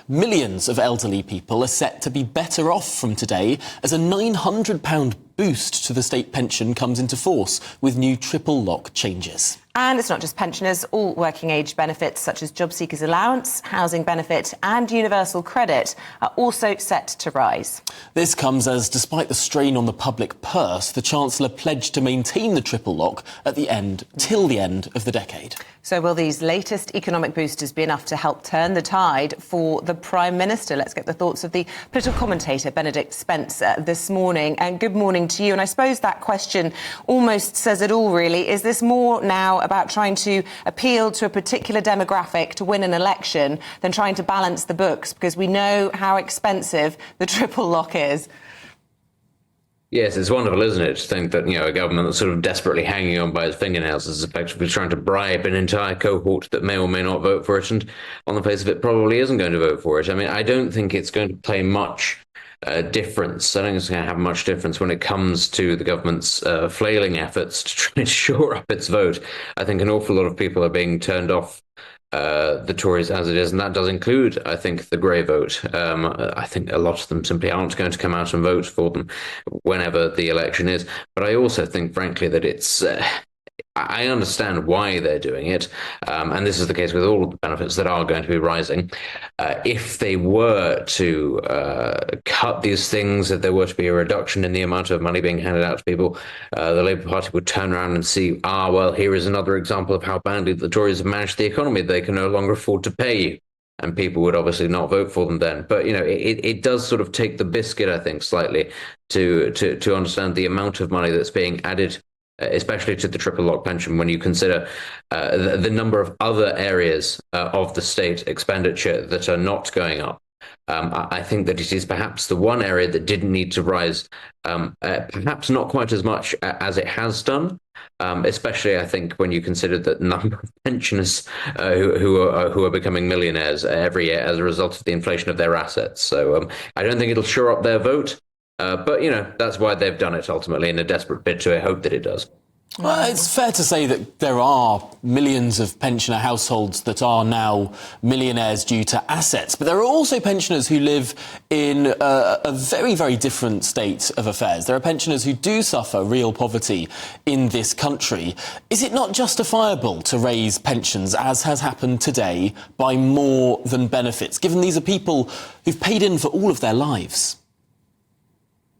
Millions of elderly people are set to be better off from today as a £900 boost to the state pension comes into force with new triple lock changes. And it's not just pensioners. All working age benefits such as job seekers allowance, housing benefit and universal credit are also set to rise. This comes as, despite the strain on the public purse, the Chancellor pledged to maintain the triple lock till the end of the decade. So will these latest economic boosters be enough to help turn the tide for the Prime Minister? Let's get the thoughts of the political commentator Benedict Spence this morning. And good morning to you. And I suppose that question almost says it all, really. Is this more now about trying to appeal to a particular demographic to win an election than trying to balance the books? Because we know how expensive the triple lock is. Yes, it's wonderful, isn't it, to think that, a government that's sort of desperately hanging on by its fingernails is effectively trying to bribe an entire cohort that may or may not vote for it, and on the face of it probably isn't going to vote for it. I mean, I don't think it's going to play much difference. I don't think it's going to have much difference when it comes to the government's flailing efforts to try and shore up its vote. I think an awful lot of people are being turned off the Tories as it is, and that does include, I think, the grey vote. I think a lot of them simply aren't going to come out and vote for them whenever the election is. But I also think, frankly, that it's I understand why they're doing it, and this is the case with all of the benefits that are going to be rising. If they were to cut these things, if there were to be a reduction in the amount of money being handed out to people, the Labour Party would turn around and see, well, here is another example of how badly the Tories have managed the economy. They can no longer afford to pay you. And people would obviously not vote for them then. But, it does sort of take the biscuit, I think, slightly to understand the amount of money that's being added, especially to the triple lock pension, when you consider the number of other areas of the state expenditure that are not going up. I think that it is perhaps the one area that didn't need to rise, perhaps not quite as much as it has done, especially, I think, when you consider the number of pensioners who are becoming millionaires every year as a result of the inflation of their assets. So I don't think it'll shore up their vote. But, that's why they've done it ultimately, in a desperate bid to hope that it does. Well, it's fair to say that there are millions of pensioner households that are now millionaires due to assets. But there are also pensioners who live in a very, very different state of affairs. There are pensioners who do suffer real poverty in this country. Is it not justifiable to raise pensions, as has happened today, by more than benefits, given these are people who've paid in for all of their lives?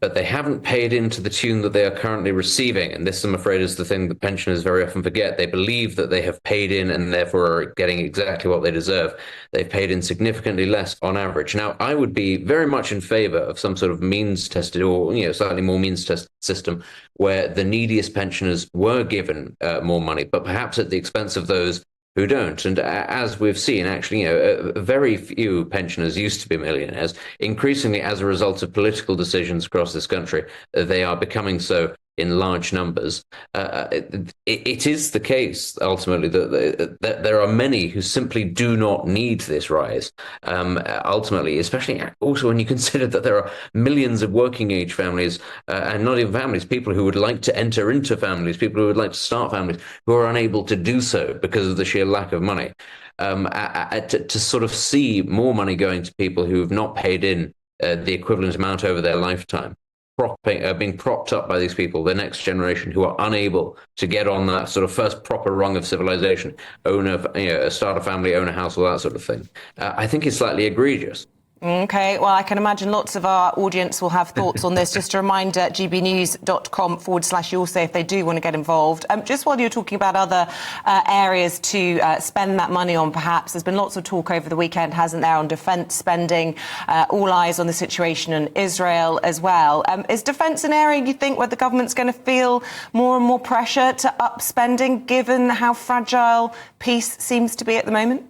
But they haven't paid into the tune that they are currently receiving. And this, I'm afraid, is the thing that pensioners very often forget. They believe that they have paid in and therefore are getting exactly what they deserve. They've paid in significantly less on average. Now, I would be very much in favour of some sort of means-tested or, slightly more means-tested system where the neediest pensioners were given more money, but perhaps at the expense of those who don't. And as we've seen, actually, very few pensioners used to be millionaires. Increasingly, as a result of political decisions across this country, they are becoming so in large numbers. It is the case, ultimately, that there are many who simply do not need this rise. Ultimately, especially also when you consider that there are millions of working age families, and not even families, people who would like to enter into families, people who would like to start families, who are unable to do so because of the sheer lack of money. To sort of see more money going to people who have not paid in the equivalent amount over their lifetime, being propped up by these people, the next generation, who are unable to get on that sort of first proper rung of civilization, start a family, own a house, all that sort of thing. I think it's slightly egregious. OK, well, I can imagine lots of our audience will have thoughts on this. Just a reminder, gbnews.com/you'll say if they do want to get involved. Just while you're talking about other areas to spend that money on, perhaps, there's been lots of talk over the weekend, hasn't there, on defence spending, all eyes on the situation in Israel as well. Is defence an area, you think, where the government's going to feel more and more pressure to up spending, given how fragile peace seems to be at the moment?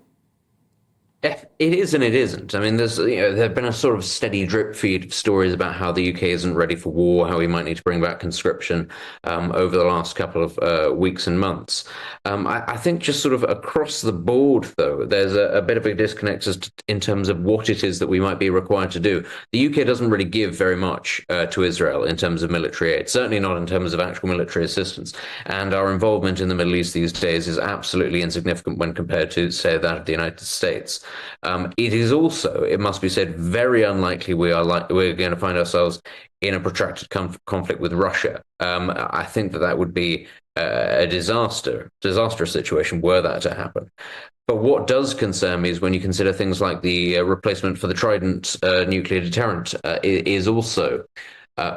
It is and it isn't. I mean, there have been a sort of steady drip feed of stories about how the UK isn't ready for war, how we might need to bring back conscription over the last couple of weeks and months. I think just sort of across the board, though, there's a bit of a disconnect in terms of what it is that we might be required to do. The UK doesn't really give very much to Israel in terms of military aid, certainly not in terms of actual military assistance. And our involvement in the Middle East these days is absolutely insignificant when compared to, say, that of the United States. It is also, it must be said, very unlikely we're going to find ourselves in a protracted conflict with Russia. I think that would be a disastrous situation were that to happen. But what does concern me is when you consider things like the replacement for the Trident nuclear deterrent is also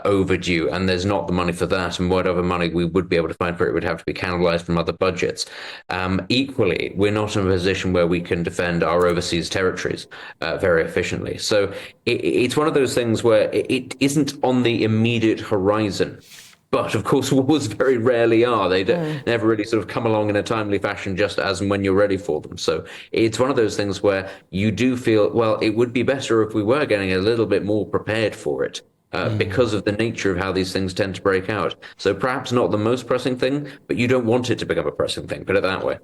overdue, and there's not the money for that, and whatever money we would be able to find for it would have to be cannibalized from other budgets. Equally, we're not in a position where we can defend our overseas territories very efficiently. So it's one of those things where it isn't on the immediate horizon. But of course, wars very rarely are. They never really sort of come along in a timely fashion, just as and when you're ready for them. So it's one of those things where you do feel, well, it would be better if we were getting a little bit more prepared for it. Because of the nature of how these things tend to break out. So perhaps not the most pressing thing, but you don't want it to become a pressing thing, put it that way.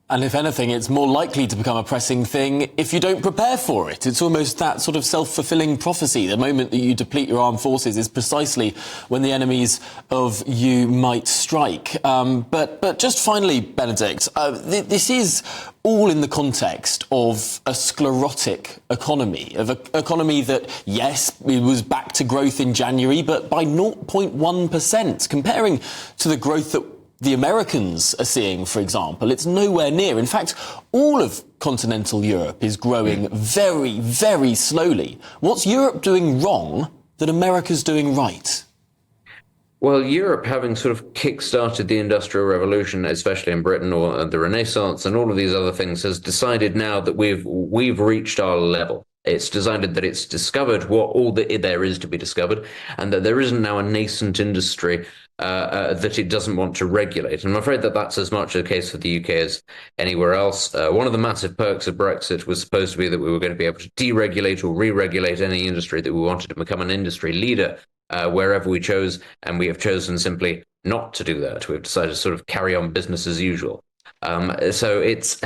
And if anything, it's more likely to become a pressing thing if you don't prepare for it. It's almost that sort of self-fulfilling prophecy. The moment that you deplete your armed forces is precisely when the enemies of you might strike. But just finally, Benedict, this is all in the context of a sclerotic economy, of an economy that, yes, it was back to growth in January, but by 0.1%. Comparing to the growth that the Americans are seeing, for example, it's nowhere near. In fact, all of continental Europe is growing very, very slowly. What's Europe doing wrong that America's doing right? Well, Europe, having sort of kick-started the Industrial Revolution, especially in Britain, or the Renaissance and all of these other things, has decided now that we've reached our level. It's decided that it's discovered what all that there is to be discovered, and that there isn't now a nascent industry that it doesn't want to regulate. And I'm afraid that that's as much the case for the UK as anywhere else. One of the massive perks of Brexit was supposed to be that we were going to be able to deregulate or re-regulate any industry that we wanted to become an industry leader wherever we chose, and we have chosen simply not to do that. We've decided to sort of carry on business as usual. So it's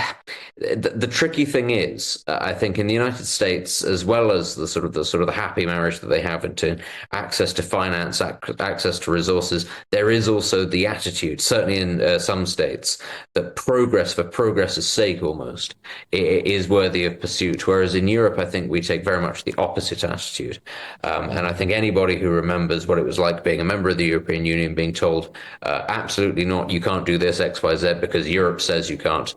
the tricky thing is, I think in the United States, as well as the sort of the happy marriage that they have into access to finance, access to resources, there is also the attitude, certainly in some states, that progress for progress's sake almost is worthy of pursuit. Whereas in Europe, I think we take very much the opposite attitude. And I think anybody who remembers what it was like being a member of the European Union, being told, absolutely not, you can't do this, X, Y, Z, because Europe says you can't,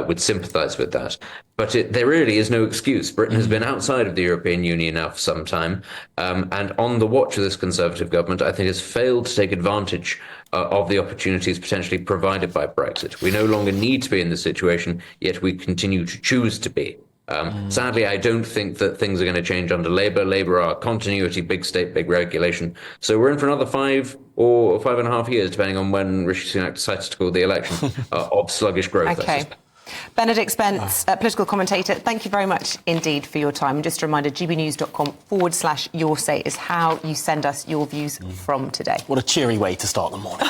would sympathise with that. But there really is no excuse. Britain has been outside of the European Union now for some time, and on the watch of this Conservative government, I think has failed to take advantage of the opportunities potentially provided by Brexit. We no longer need to be in this situation, yet we continue to choose to be. Sadly, I don't think that things are going to change under Labour. Labour are continuity, big state, big regulation. So we're in for another 5 or 5.5 years, depending on when Rishi Sunak decides to call the election, of sluggish growth. Okay. Benedict Spence, political commentator, thank you very much indeed for your time. And just a reminder, gbnews.com/your say is how you send us your views from today. What a cheery way to start the morning.